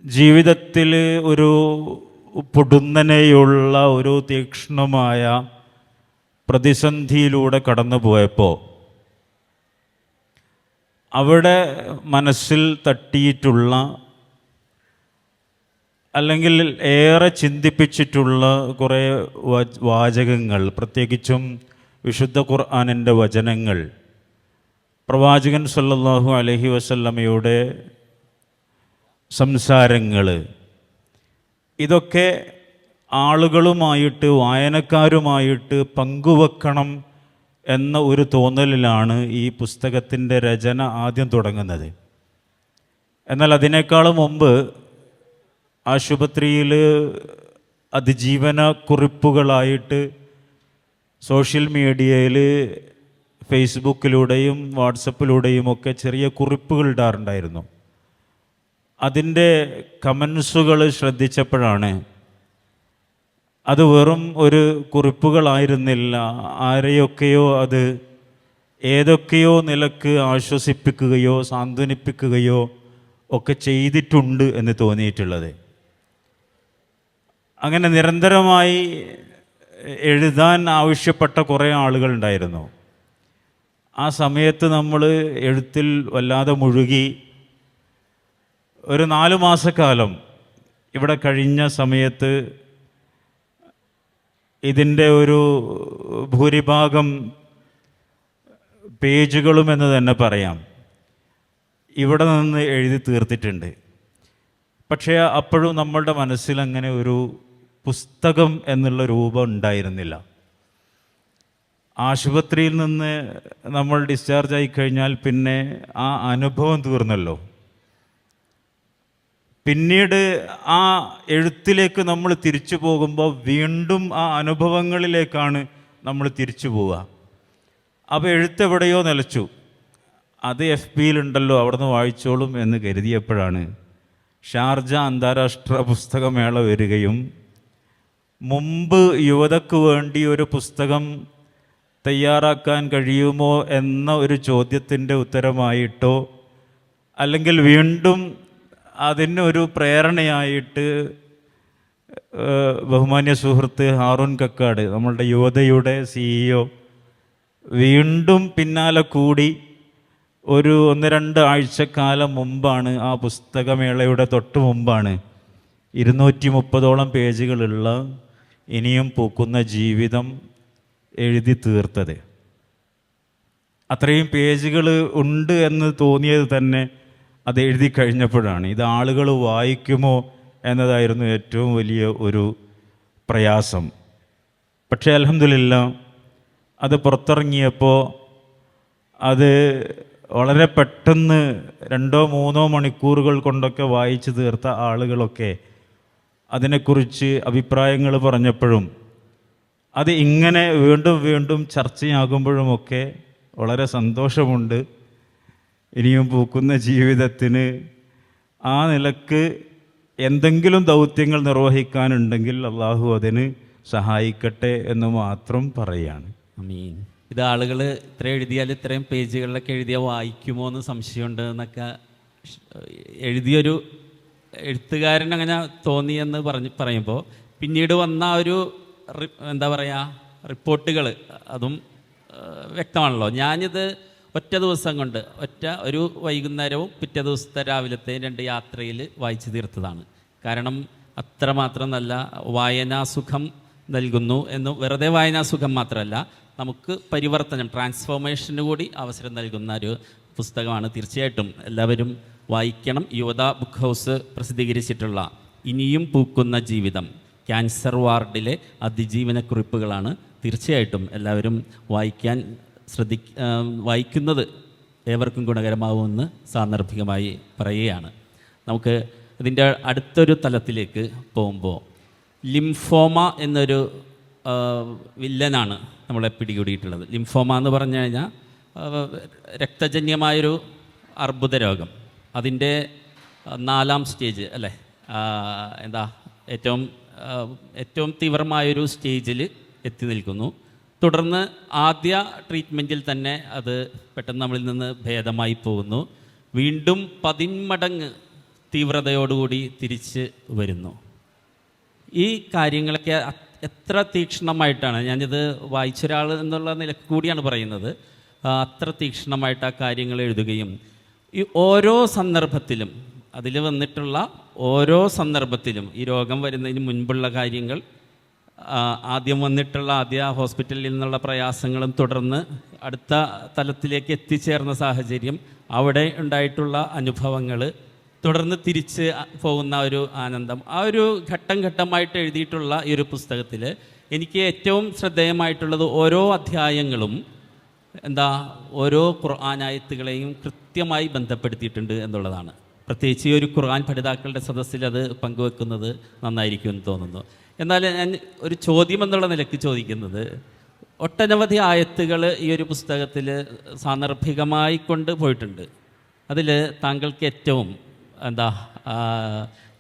ജീവിതത്തിൽ ഒരു പൊടുന്നനെയുള്ള ഒരു തീക്ഷ്ണമായ പ്രതിസന്ധിയിലൂടെ കടന്നു പോയപ്പോൾ അവിടെ മനസ്സിൽ തട്ടിയിട്ടുള്ള അല്ലെങ്കിൽ ഏറെ ചിന്തിപ്പിച്ചിട്ടുള്ള കുറേ വാചകങ്ങൾ, പ്രത്യേകിച്ചും വിശുദ്ധ ഖുർആനിൻ്റെ വചനങ്ങൾ, പ്രവാചകൻ സല്ലല്ലാഹു അലൈഹി വസല്ലമയുടെ സംസാരങ്ങൾ, ഇതൊക്കെ ആളുകളുമായിട്ട്, വായനക്കാരുമായിട്ട് പങ്കുവെക്കണം എന്ന ഒരു തോന്നലിലാണ് ഈ പുസ്തകത്തിൻ്റെ രചന ആദ്യം തുടങ്ങുന്നത്. എന്നാൽ അതിനേക്കാളും മുമ്പ് ആശുപത്രിയിൽ അതിജീവന കുറിപ്പുകളായിട്ട് സോഷ്യൽ മീഡിയയിൽ ഫേസ്ബുക്കിലൂടെയും വാട്സപ്പിലൂടെയും ഒക്കെ ചെറിയ കുറിപ്പുകൾ ഇടാറുണ്ടായിരുന്നു. അതിൻ്റെ കമൻസുകൾ ശ്രദ്ധിച്ചപ്പോഴാണ് അത് വെറും ഒരു കുറിപ്പുകളായിരുന്നില്ല, ആരെയൊക്കെയോ അത് ഏതൊക്കെയോ നിലക്ക് ആശ്വസിപ്പിക്കുകയോ സാന്ത്വനിപ്പിക്കുകയോ ഒക്കെ ചെയ്തിട്ടുണ്ട് എന്ന് തോന്നിയിട്ടുള്ളത്. അങ്ങനെ നിരന്തരമായി എഴുതാൻ ആവശ്യപ്പെട്ട കുറേ ആളുകളുണ്ടായിരുന്നു. ആ സമയത്ത് നമ്മൾ എഴുത്തിൽ വല്ലാതെ മുഴുകി. ഒരു 4 മാസക്കാലം ഇവിടെ കഴിഞ്ഞ സമയത്ത് ഇതിൻ്റെ ഒരു ഭൂരിഭാഗം പേജുകളും എന്ന് തന്നെ പറയാം ഇവിടെ നിന്ന് എഴുതി തീർത്തിട്ടുണ്ട്. പക്ഷേ അപ്പോഴും നമ്മളുടെ മനസ്സിൽ അങ്ങനെ ഒരു പുസ്തകം എന്നുള്ള രൂപം ഉണ്ടായിരുന്നില്ല. ആശുപത്രിയിൽ നിന്ന് നമ്മൾ ഡിസ്ചാർജ് ആയിക്കഴിഞ്ഞാൽ പിന്നെ ആ അനുഭവം തീർന്നല്ലോ. പിന്നീട് ആ എഴുത്തിലേക്ക് നമ്മൾ തിരിച്ചു പോകുമ്പോൾ വീണ്ടും ആ അനുഭവങ്ങളിലേക്കാണ് നമ്മൾ തിരിച്ചു പോവുക. അപ്പോൾ എഴുത്തെവിടെയോ നിലച്ചു. അത് FBയിലുണ്ടല്ലോ, അവിടെ നിന്ന് വായിച്ചോളും എന്ന് കരുതിയപ്പോഴാണ് ഷാർജ അന്താരാഷ്ട്ര പുസ്തകമേള വരികയും മുമ്പ് യുവതയ്ക്ക് വേണ്ടി ഒരു പുസ്തകം തയ്യാറാക്കാൻ കഴിയുമോ എന്ന ഒരു ചോദ്യത്തിൻ്റെ ഉത്തരമായിട്ടോ അല്ലെങ്കിൽ വീണ്ടും അതിനൊരു പ്രേരണയായിട്ട് ബഹുമാന്യ സുഹൃത്ത് ഹാറൂൺ കക്കാട്, നമ്മളുടെ യുവതയുടെ CEO, വീണ്ടും പിന്നാലെ കൂടി ഒരു 1-2 ആഴ്ചക്കാലം മുമ്പാണ്, ആ പുസ്തകമേളയുടെ തൊട്ട് മുമ്പാണ് 230ഓളം പേജുകളുള്ള ഇനിയും പൂക്കുന്ന ജീവിതം എഴുതി തീർത്തത്. അത്രയും പേജുകൾ ഉണ്ട് എന്ന് തോന്നിയത് തന്നെ അത് എഴുതി കഴിഞ്ഞപ്പോഴാണ്. ഇത് ആളുകൾ വായിക്കുമോ എന്നതായിരുന്നു ഏറ്റവും വലിയ ഒരു പ്രയാസം. പക്ഷേ അൽഹംദുലില്ലാ അത് പുറത്തിറങ്ങിയപ്പോൾ അത് വളരെ പെട്ടെന്ന് 2-3 മണിക്കൂറുകൾ കൊണ്ടൊക്കെ വായിച്ചു തീർത്ത ആളുകളൊക്കെ അതിനെക്കുറിച്ച് അഭിപ്രായങ്ങൾ പറഞ്ഞപ്പോഴും അത് ഇങ്ങനെ വീണ്ടും വീണ്ടും ചർച്ചയാകുമ്പോഴുമൊക്കെ വളരെ സന്തോഷമുണ്ട്. ഇനിയും പൂക്കുന്ന ജീവിതത്തിന് ആ നിലക്ക് എന്തെങ്കിലും ദൗത്യങ്ങൾ നിർവഹിക്കാനുണ്ടെങ്കിൽ അള്ളാഹു അതിന് സഹായിക്കട്ടെ എന്ന് മാത്രം പറയുകയാണ്. ആമീൻ. ഇത് ആളുകൾ ഇത്ര എഴുതിയാൽ ഇത്രയും പേജുകളിലൊക്കെ എഴുതിയാൽ വായിക്കുമോ എന്ന് സംശയമുണ്ട് എന്നൊക്കെ എഴുതിയൊരു എഴുത്തുകാരൻ അങ്ങനെ തോന്നിയെന്ന് പറയുമ്പോൾ പിന്നീട് വന്ന ഒരു എന്താ പറയുക റിപ്പോർട്ടുകൾ അതും വ്യക്തമാണല്ലോ. ഞാനിത് ഒറ്റ ദിവസം കൊണ്ട് ഒരു വൈകുന്നേരവും പിറ്റേ ദിവസത്തെ രാവിലത്തെ 2 യാത്രയിൽ വായിച്ചു തീർത്തതാണ്. കാരണം അത്രമാത്രം നല്ല വായനാസുഖം നൽകുന്നു എന്ന്, വെറുതെ വായനാസുഖം മാത്രമല്ല, നമുക്ക് പരിവർത്തനം, ട്രാൻസ്ഫോർമേഷന് കൂടി അവസരം നൽകുന്ന ഒരു പുസ്തകമാണ്. തീർച്ചയായിട്ടും എല്ലാവരും വായിക്കണം. യുവത ബുക്ക് ഹൗസ് പ്രസിദ്ധീകരിച്ചിട്ടുള്ള ഇനിയും പൂക്കുന്ന ജീവിതം, ക്യാൻസർ വാർഡിലെ അതിജീവന കുറിപ്പുകളാണ്. തീർച്ചയായിട്ടും എല്ലാവരും വായിക്കാൻ വായിക്കുന്നത് ഏവർക്കും ഗുണകരമാവുമെന്ന് സാന്ദർഭികമായി പറയുകയാണ്. നമുക്ക് ഇതിൻ്റെ അടുത്തൊരു തലത്തിലേക്ക് പോകുമ്പോൾ ലിംഫോമ എന്നൊരു വില്ലനാണ് നമ്മളെ പിടികൂടിയിട്ടുള്ളത്. ലിംഫോമ എന്ന് പറഞ്ഞു കഴിഞ്ഞാൽ രക്തജന്യമായൊരു അർബുദ രോഗം. അതിൻ്റെ 4ാം സ്റ്റേജ് അല്ലേ, ഏറ്റവും തീവ്രമായൊരു സ്റ്റേജിൽ എത്തി നിൽക്കുന്നു. തുടർന്ന് ആദ്യ ട്രീറ്റ്മെൻറ്റിൽ തന്നെ അത് പെട്ടെന്ന് നമ്മളിൽ നിന്ന് ഭേദമായി പോകുന്നു. വീണ്ടും 10 മടങ്ങ് തീവ്രതയോടുകൂടി തിരിച്ച് വരുന്നു. ഈ കാര്യങ്ങളൊക്കെ എത്ര തീക്ഷ്ണമായിട്ടാണ്, ഞാനിത് വായിച്ചൊരാൾ എന്നുള്ള നിലക്ക് കൂടിയാണ് പറയുന്നത്, അത്ര തീക്ഷ്ണമായിട്ട് ആ കാര്യങ്ങൾ എഴുതുകയും ഈ ഓരോ സന്ദർഭത്തിലും അതിൽ വന്നിട്ടുള്ള ഓരോ സന്ദർഭത്തിലും ഈ രോഗം വരുന്നതിന് മുൻപുള്ള കാര്യങ്ങൾ, ആദ്യം വന്നിട്ടുള്ള ആദ്യ ഹോസ്പിറ്റലിൽ നിന്നുള്ള പ്രയാസങ്ങളും തുടർന്ന് അടുത്ത തലത്തിലേക്ക് എത്തിച്ചേർന്ന സാഹചര്യം, അവിടെ ഉണ്ടായിട്ടുള്ള അനുഭവങ്ങൾ, തുടർന്ന് തിരിച്ച് പോകുന്ന ഒരു ആനന്ദം, ആ ഒരു ഘട്ടം ഘട്ടമായിട്ട് എഴുതിയിട്ടുള്ള ഈ ഒരു പുസ്തകത്തിൽ എനിക്ക് ഏറ്റവും ശ്രദ്ധേയമായിട്ടുള്ളത് ഓരോ അധ്യായങ്ങളും ഓരോ ഖുർആൻ ആയത്തുകളെയും കൃത്യമായി ബന്ധപ്പെടുത്തിയിട്ടുണ്ട് എന്നുള്ളതാണ്. പ്രത്യേകിച്ച് ഈ ഒരു ഖുർആൻ പഠിതാക്കളുടെ സദസ്സിൽ അത് പങ്കുവെക്കുന്നത് നന്നായിരിക്കുമെന്ന് തോന്നുന്നു. എന്നാൽ ഞാൻ ഒരു ചോദ്യം എന്നുള്ള നിലയ്ക്ക് ചോദിക്കുന്നത്, ഒട്ടനവധി ആയത്തുകൾ ഈ ഒരു പുസ്തകത്തിൽ സാന്ദർഭികമായി കൊണ്ട് പോയിട്ടുണ്ട്. അതിൽ താങ്കൾക്ക് ഏറ്റവും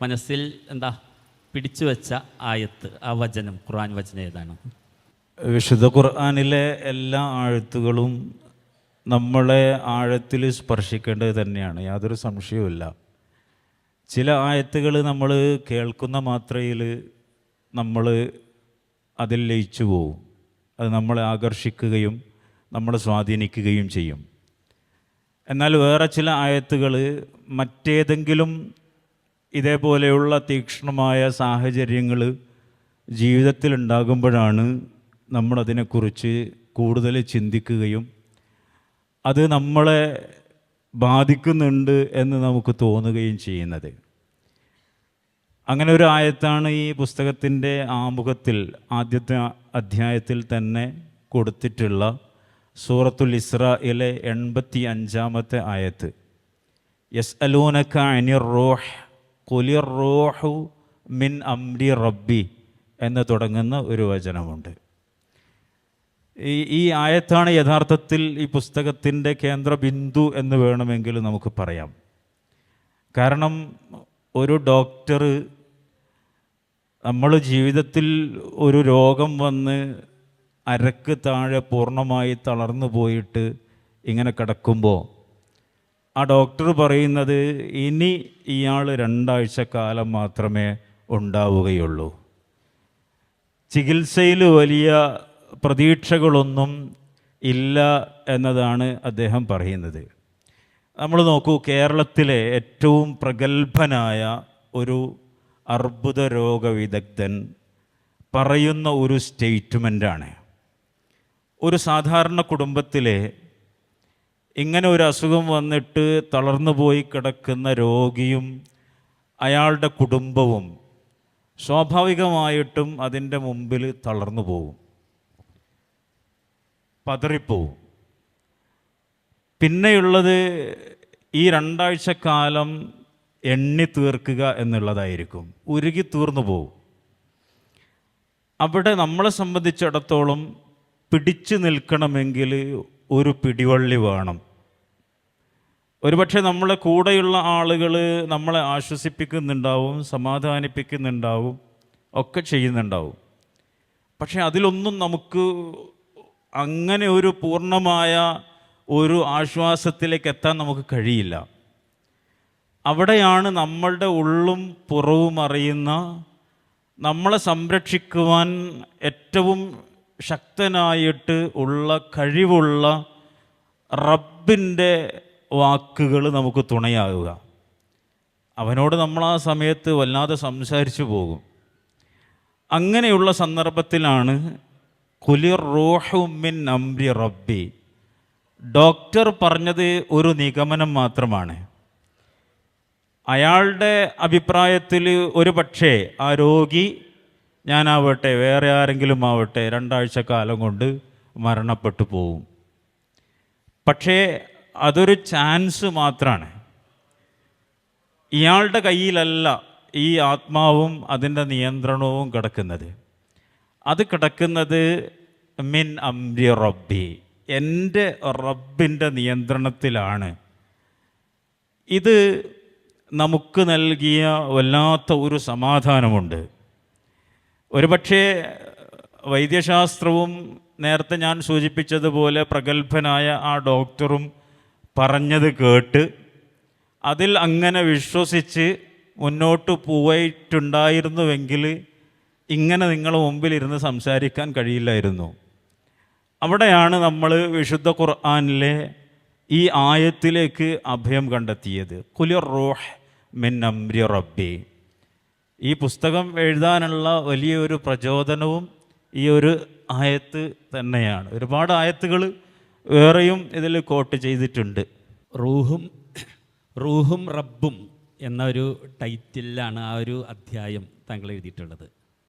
മനസ്സിൽ പിടിച്ചു വെച്ച ആയത്ത്, ആ വചനം, ഖുർആൻ വചനം ഏതാണ്? വിശുദ്ധ ഖുർആനിലെ എല്ലാ ആയത്തുകളും നമ്മളെ ആഴത്തിൽ സ്പർശിക്കേണ്ടത് തന്നെയാണ്, യാതൊരു സംശയവുമില്ല. ചില ആയത്തുകൾ നമ്മൾ കേൾക്കുന്ന മാത്രയിൽ നമ്മൾ അതിൽ ലയിച്ചു പോവും. അത് നമ്മളെ ആകർഷിക്കുകയും നമ്മളെ സ്വാധീനിക്കുകയും ചെയ്യും. എന്നാൽ വേറെ ചില ആയത്തുകൾ മറ്റേതെങ്കിലും ഇതേപോലെയുള്ള തീക്ഷ്ണമായ സാഹചര്യങ്ങൾ ജീവിതത്തിൽ ഉണ്ടാകുമ്പോഴാണ് നമ്മളതിനെക്കുറിച്ച് കൂടുതൽ ചിന്തിക്കുകയും അത് നമ്മളെ ബാധിക്കുന്നുണ്ട് എന്ന് നമുക്ക് തോന്നുകയും ചെയ്യുന്നത്. അങ്ങനെ ഒരു ആയത്താണ് ഈ പുസ്തകത്തിൻ്റെ ആമുഖത്തിൽ ആദ്യത്തെ അധ്യായത്തിൽ തന്നെ കൊടുത്തിട്ടുള്ള സൂറത്തുൽ ഇസ്രായിലെ 85-ാമത്തെ ആയത്ത്. യസ്അലൂനക അനിർ റൂഹ് ഖുലിർ റൂഹു മിൻ അംരി റബ്ബി എന്ന് തുടങ്ങുന്ന ഒരു വചനമുണ്ട്. ഈ ആയത്താണ് യഥാർത്ഥത്തിൽ ഈ പുസ്തകത്തിൻ്റെ കേന്ദ്ര ബിന്ദു എന്ന് വേണമെങ്കിൽ നമുക്ക് പറയാം. കാരണം ഒരു ഡോക്ടർ നമ്മൾ ജീവിതത്തിൽ ഒരു രോഗം വന്ന് അരക്ക് താഴെ പൂർണ്ണമായി തളർന്നു പോയിട്ട് ഇങ്ങനെ കിടക്കുമ്പോൾ ആ ഡോക്ടർ പറയുന്നത് ഇനി ഇയാൾ 2 ആഴ്ച കാലം മാത്രമേ ഉണ്ടാവുകയുള്ളൂ. ചികിത്സയിൽ വലിയ പ്രതീക്ഷകളൊന്നും ഇല്ല എന്നതാണ് അദ്ദേഹം പറയുന്നത്. നമ്മൾ നോക്കൂ, കേരളത്തിലെ ഏറ്റവും പ്രഗത്ഭനായ ഒരു അർബുദ രോഗ വിദഗ്ധൻ പറയുന്ന ഒരു സ്റ്റേറ്റ്മെൻറ്റാണ്. ഒരു സാധാരണ കുടുംബത്തിലെ ഇങ്ങനെ ഒരു അസുഖം വന്നിട്ട് തളർന്നു പോയി കിടക്കുന്ന രോഗിയും അയാളുടെ കുടുംബവും സ്വാഭാവികമായിട്ടും അതിൻ്റെ മുമ്പിൽ തളർന്നു പോകും, പതറിപ്പോവും. പിന്നെയുള്ളത് ഈ 2 ആഴ്ച കാലം എണ്ണി തീർക്കുക എന്നുള്ളതായിരിക്കും. ഉരുകി തീർന്നു പോകും. അവിടെ നമ്മളെ സംബന്ധിച്ചിടത്തോളം പിടിച്ചു നിൽക്കണമെങ്കിൽ ഒരു പിടിവള്ളി വേണം. ഒരുപക്ഷെ നമ്മളെ കൂടെയുള്ള ആളുകൾ നമ്മളെ ആശ്വസിപ്പിക്കുന്നുണ്ടാവും, സമാധാനിപ്പിക്കുന്നുണ്ടാവും, ഒക്കെ ചെയ്യുന്നുണ്ടാവും. പക്ഷെ അതിലൊന്നും നമുക്ക് അങ്ങനെ ഒരു പൂർണ്ണമായ ഒരു ആശ്വാസത്തിലേക്ക് എത്താൻ നമുക്ക് കഴിയില്ല. അവിടെയാണ് നമ്മളുടെ ഉള്ളും പുറവും അറിയുന്ന, നമ്മളെ സംരക്ഷിക്കുവാൻ ഏറ്റവും ശക്തനായിട്ട് ഉള്ള കഴിവുള്ള റബ്ബിൻ്റെ വാക്കുകൾ നമുക്ക് തുണയാകുക. അവനോട് നമ്മൾ ആ സമയത്ത് വല്ലാതെ സംസാരിച്ചു പോകും. അങ്ങനെയുള്ള സന്ദർഭത്തിലാണ് ഖുലിർ റൂഹു മിൻ അംരി റബ്ബി. ഡോക്ടർ പറഞ്ഞത് ഒരു നിഗമനം മാത്രമാണ്. അയാളുടെ അഭിപ്രായത്തിൽ ഒരു പക്ഷേ ആ രോഗി, ഞാനാവട്ടെ വേറെ ആരെങ്കിലും ആവട്ടെ, 2 ആഴ്ച കാലം കൊണ്ട് മരണപ്പെട്ടു പോവും. പക്ഷേ അതൊരു ചാൻസ് മാത്രമാണ്. ഇയാളുടെ കയ്യിലല്ല ഈ ആത്മാവും അതിൻ്റെ നിയന്ത്രണവും കിടക്കുന്നത്. അത് കിടക്കുന്നത് മിൻ അംരി റബ്ബി, എൻ്റെ റബ്ബിൻ്റെ നിയന്ത്രണത്തിലാണ്. ഇത് നമുക്ക് നൽകിയ വല്ലാത്ത ഒരു സമാധാനമുണ്ട്. ഒരുപക്ഷേ വൈദ്യശാസ്ത്രവും നേരത്തെ ഞാൻ സൂചിപ്പിച്ചതുപോലെ പ്രഗത്ഭനായ ആ ഡോക്ടറും പറഞ്ഞത് കേട്ട് അതിൽ അങ്ങനെ വിശ്വസിച്ച് മുന്നോട്ട് പോയിട്ടുണ്ടായിരുന്നുവെങ്കിൽ ഇങ്ങനെ നിങ്ങളുടെ മുമ്പിലിരുന്ന് സംസാരിക്കാൻ കഴിയില്ലായിരുന്നു. അവിടെയാണ് നമ്മൾ വിശുദ്ധ ഖുർആനിലെ ഈ ആയത്തിലേക്ക് അഭയം കണ്ടെത്തിയത്. ഖുലിർ റൂഹ് മിൻ അംരി റബ്ബി. ഈ പുസ്തകം എഴുതാനുള്ള വലിയൊരു പ്രചോദനവും ഈ ഒരു ആയത്ത് തന്നെയാണ്. ഒരുപാട് ആയത്തുകൾ വേറെയും ഇതിൽ കോട്ട് ചെയ്തിട്ടുണ്ട്. റൂഹും റബ്ബും എന്ന ഒരു ടൈറ്റിലാണ് ആ ഒരു അധ്യായം താങ്കൾ എഴുതിയിട്ടുള്ളത്.